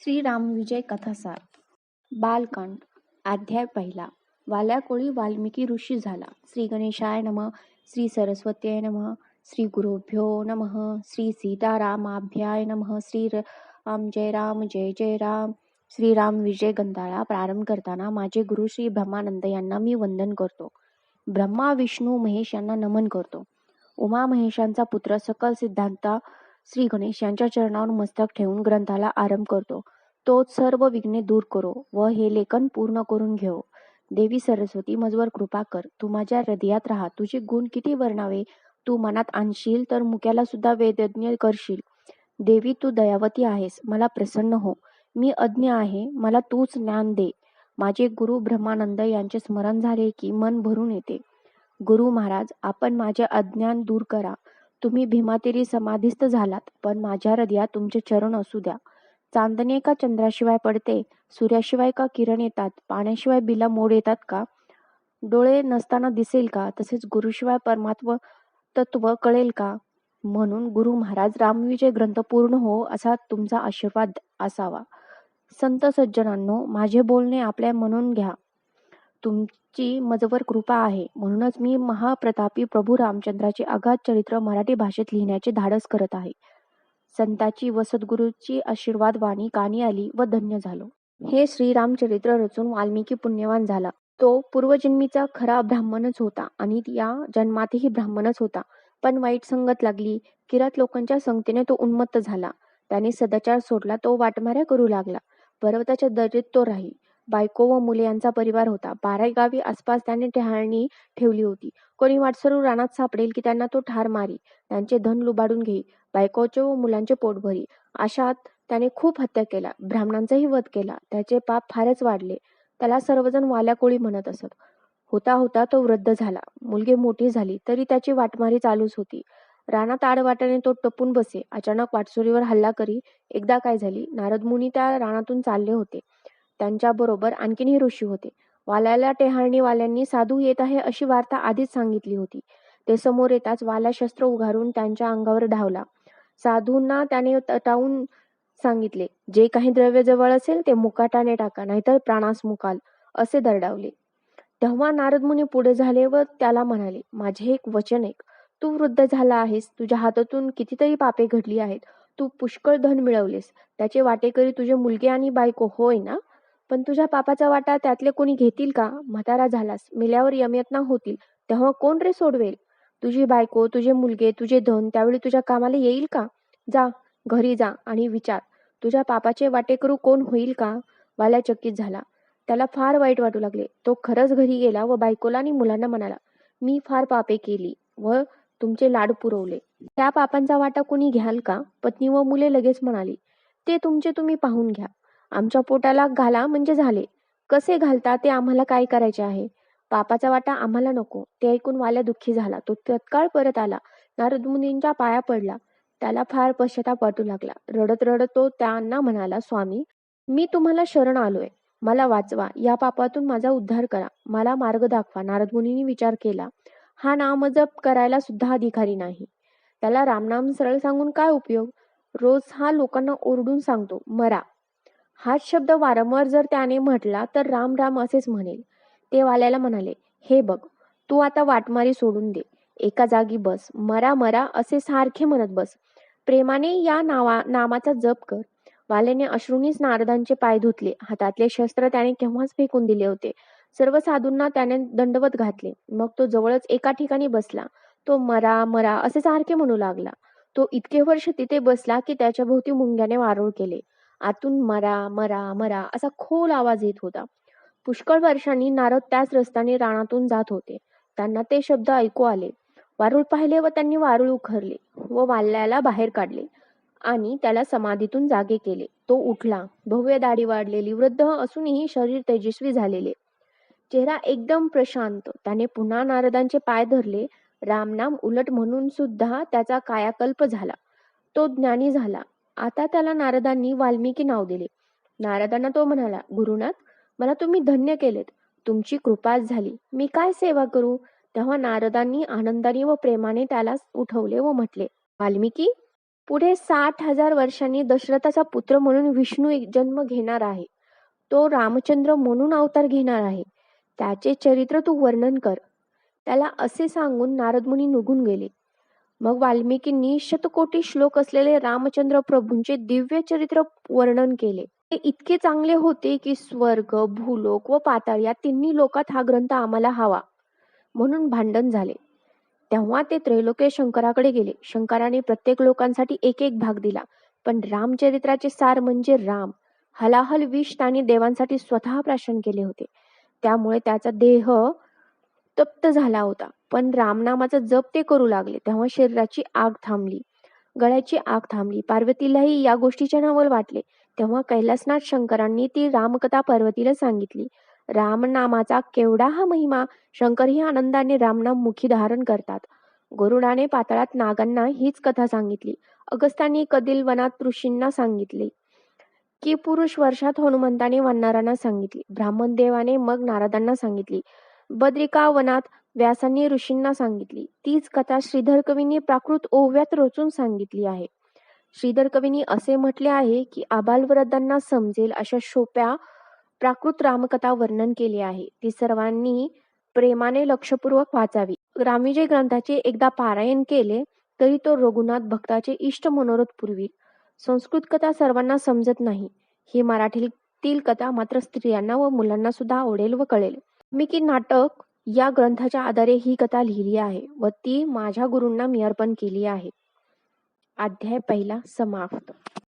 श्रीराम विजय कथासार बालकांड अध्याय पहिला. वाल्याकोळी वाल्मिकी ऋषी झाला. श्री गणेशाय नमः. श्री सरस्वतीय नमः. श्री गुरुभ्यो नमः. श्री सीतारामाभ्याय नमः. श्री राम जय जय राम. श्रीराम विजय ग्रंथाला प्रारंभ करताना माझे गुरु श्री ब्रह्मानंद यांना मी वंदन करतो. ब्रह्मा विष्णू महेश यांना नमन करतो. उमा महेशांचा पुत्र सकल सिद्धांता श्री गणेश यांच्या चरणावर मस्तक ठेवून ग्रंथाला आरंभ करतो. तोच सर्व विघ्ने दूर करो व हे लेखन पूर्ण करून घेऊ. देवी सरस्वती मजवर कृपा कर. तू माझ्या हृदयात राहा. तुझे गुण किती वर्णावे. तू मनात आणशील तर मुक्याला सुद्धा वेदज्ञ करशील. देवी तू दयावती आहेस. मला प्रसन्न हो. मी अज्ञ आहे. मला तूच ज्ञान दे. माझे गुरु ब्रह्मानंद यांचे स्मरण झाले की मन भरून येते. गुरु महाराज, आपण माझे अज्ञान दूर करा. तुम्ही भीमातीरी समाधीस्थ झालात, पण माझ्या हृदयात तुमचे चरण असू द्या. चांदणे का चंद्राशिवाय पडते, सूर्याशिवाय का किरण येतात, पाण्याशिवाय बिला मोड येतात का, डोळे नसताना दिसेल का, तसेच गुरुशिवाय परमात्म तत्व कळेल का. म्हणून गुरु महाराज रामविजय ग्रंथ पूर्ण हो असा तुमचा आशीर्वाद असावा. संत सज्जनांनो, माझे बोलणे आपल्या म्हणून घ्या. तुमची मजवर कृपा आहे, म्हणूनच मी महाप्रतापी प्रभू रामचंद्राचे अगाध चरित्र मराठी भाषेत लिहिण्याचे धाडस करत आहे. संताची व सद्गुरूची आशीर्वाद वाणी कानी आली व धन्य झालो. हे श्रीरामचरित्र रचून वाल्मिकी पुण्यवान झाला. तो पूर्वजन्मीचा खरा ब्राह्मणच होता आणि या जन्मातही ब्राह्मणच होता. पण वाईट संगत लागली. किरात लोकांच्या संगतीने तो उन्मत्त झाला. त्याने सदाचार सोडला. तो वाटमाऱ्या करू लागला. पर्वताच्या दरीत तो राही. बायको व मुले यांचा परिवार होता. 12 गावी आसपास त्याने टहाळणी ठेवली होती. कोणी वाटसरू रानात सापडेल की त्यांना तो ठार मारी. त्यांचे धन लुबाडून घेई. बायकोचे व मुलांचे पोट भरी. अशात त्याने खूप हत्या केल्या. ब्राह्मणांचाही वध केला. त्याचे पाप फारच वाढले. त्याला सर्वजण वाल्याकोळी म्हणत असत. होता होता तो वृद्ध झाला. मुलगी मोठी झाली तरी त्याची वाटमारी चालूच होती. रानात आडवाटाने तो टपून बसे. अचानक वाटसरीवर हल्ला करी. एकदा काय झाली, नारद मुनी त्या रानातून चालले होते. त्यांच्याबरोबर आणखीनही ऋषी होते. वाल्याला टेहाळणीवाल्यांनी साधू येत आहे अशी वार्ता आधीच सांगितली होती. ते समोर येताच वाल्या शस्त्र उगारून त्यांच्या अंगावर धावला. साधूंना त्याने तटावून सांगितले, जे काही द्रव्य जवळ असेल ते मुकाटाने टाका, नाहीतर प्राणास मुकाल, असे दरडावले. तेव्हा नारद मुनी पुढे झाले व त्याला म्हणाले, माझे एक वचन ऐक. तू वृद्ध झाला आहेस. तुझ्या हातातून कितीतरी पापे घडली आहेत. तू पुष्कळ धन मिळवलेस. त्याचे वाटेकरी तुझे मुलगे आणि बायको होय ना. पण तुझ्या पापाचा वाटा त्यातले कोणी घेतील का. म्हातारा झालास. मेल्यावर यमयातना होतील. तेव्हा कोण रे सोडवेल. तुझी बायको, तुझे मुलगे, तुझे धन त्यावेळी तुझ्या कामाला येईल का. जा, घरी जा आणि विचार, तुझ्या पापाचे वाटेकरू कोण होईल का. वाल्या चकित झाला. त्याला फार वाईट वाटू लागले. तो खरंच घरी गेला व बायकोला आणि मुलांना म्हणाला, मी फार पापे केली व तुमचे लाड पुरवले. त्या पापांचा वाटा कोणी घ्याल का. पत्नी व मुले लगेच म्हणाली, ते तुमचे तुम्ही पाहून घ्या. आमच्या पोटाला घाला म्हणजे झाले. कसे घालता ते आम्हाला काय करायचे आहे. पापाचा वाटा आम्हाला नको. ते ऐकून वाल्या दुःखी झाला. तो तत्काळ परत आला. नारद मुनींच्या पाया पडला. त्याला फार पश्चाताप वाटू लागला. रडत रडत तो त्यांना म्हणाला, स्वामी, मी तुम्हाला शरण आलोय. मला वाचवा. या पापातून माझा उद्धार करा. मला मार्ग दाखवा. नारद मुनींनी विचार केला. हा नामजप करायला सुद्धा अधिकारी नाही. त्याला रामनाम सरळ सांगून काय उपयोग. रोज हा लोकांना ओरडून सांगतो, मरा. हाच शब्द वारंवार जर त्याने म्हटला तर राम राम असेच म्हणेल. ते वाल्याला म्हणाले, हे बघ, तू आता वाटमारी सोडून दे. एका जागी बस. मरा मरा असे सारखे म्हणत बस. प्रेमाने या नामाचा जप कर. वाल्याने अश्रूनीच नारदांचे पाय धुतले. हातातले शस्त्र त्याने केव्हाच फेकून दिले होते. सर्व साधूंना त्याने दंडवत घातले. मग तो जवळच एका ठिकाणी बसला. तो मरा मरा असे सारखे म्हणू लागला. तो इतके वर्ष तिथे बसला की त्याच्या भोवती मुंग्याने वारुळ केले. आतून मरा मरा मरा असा खोल आवाज येत होता. पुष्कळ वर्षांनी नारद त्याच रस्त्याने रानातून जात होते. त्यांना ते शब्द ऐकू आले. वारुळ पाहिले व त्यांनी वारुळ उखरले व वाल्याला बाहेर काढले आणि त्याला समाधीतून जागे केले. तो उठला. भव्य दाढी वाढलेली, वृद्ध असूनही शरीर तेजस्वी झालेले, चेहरा एकदम प्रशांत. त्याने पुन्हा नारदांचे पाय धरले. रामनाम उलट म्हणून सुद्धा त्याचा कायाकल्प झाला. तो ज्ञानी झाला. आता त्याला नारदांनी वाल्मिकी नाव दिले. नारदांना तो म्हणाला, गुरुनाथ, मला तुम्ही धन्य केलेत. तुमची कृपाच झाली. मी काय सेवा करू. तेव्हा नारदांनी आनंदाने व प्रेमाने त्याला उठवले व म्हटले, वाल्मिकी, पुढे 60,000 वर्षांनी दशरथाचा पुत्र म्हणून विष्णू एक जन्म घेणार आहे. तो रामचंद्र म्हणून अवतार घेणार आहे. त्याचे चरित्र तू वर्णन कर. त्याला असे सांगून नारद मुनी निघून गेले. मग वाल्मिकींनी शतकोटी श्लोक असलेले रामचंद्र प्रभूंचे दिव्य चरित्र वर्णन केले. ते इतके चांगले होते की स्वर्ग, भूलोक व पाताळ या तिन्ही लोकात हा ग्रंथ आम्हाला हवा म्हणून भांडण झाले. तेव्हा ते त्रैलोक्य शंकराकडे गेले. शंकराने प्रत्येक लोकांसाठी एक एक भाग दिला. पण रामचरित्राचे सार म्हणजे राम हलाहल विष त्याने देवांसाठी स्वतः प्राशन केले होते. त्यामुळे त्याचा देह तप्त झाला होता. पण रामनामाचा जप ते करू लागले तेव्हा शरीराची आग थांबली, गळ्याची आग थांबली. पार्वतीलाही या गोष्टीचे नवल वाटले. तेव्हा कैलासनाथ शंकरांनी ती रामकथा पार्वतीला सांगितली. रामनामाचा केवढा हा महिमा! शंकरही आनंदाने रामनाम मुखी धारण करतात. गरुडाने पाताळात नागांना हीच कथा सांगितली. अगस्त्याने कदिल वनात ऋषींना सांगितली. की पुरुष वर्षात हनुमंताने वानरांना सांगितली. ब्राह्मण देवाने मग नारदांना सांगितली. बद्रिका वनात व्यासांनी ऋषींना सांगितली. तीच कथा श्रीधर कवींनी प्राकृत ओव्यात रचून सांगितली आहे. श्रीधर कवींनी असे म्हटले आहे की आबालवृद्धांना समजेल अशा सोप्या प्राकृत रामकथा वर्णन केले आहे. ती सर्वांनी प्रेमाने लक्षपूर्वक वाचावी. रामविजय ग्रंथाचे एकदा पारायण केले तरी तो रघुनाथ भक्ताचे इष्ट मनोरथ पुरवी. संस्कृत कथा सर्वांना समजत नाही. ही मराठीतील कथा मात्र स्त्रियांना व मुलांना सुद्धा आवडेल व कळेल. वाल्मिकी नाटक या ग्रंथाच्या आधारे ही कथा लिहिली आहे व ती माझ्या गुरूंना मी अर्पण केली आहे. अध्याय पहिला समाप्त.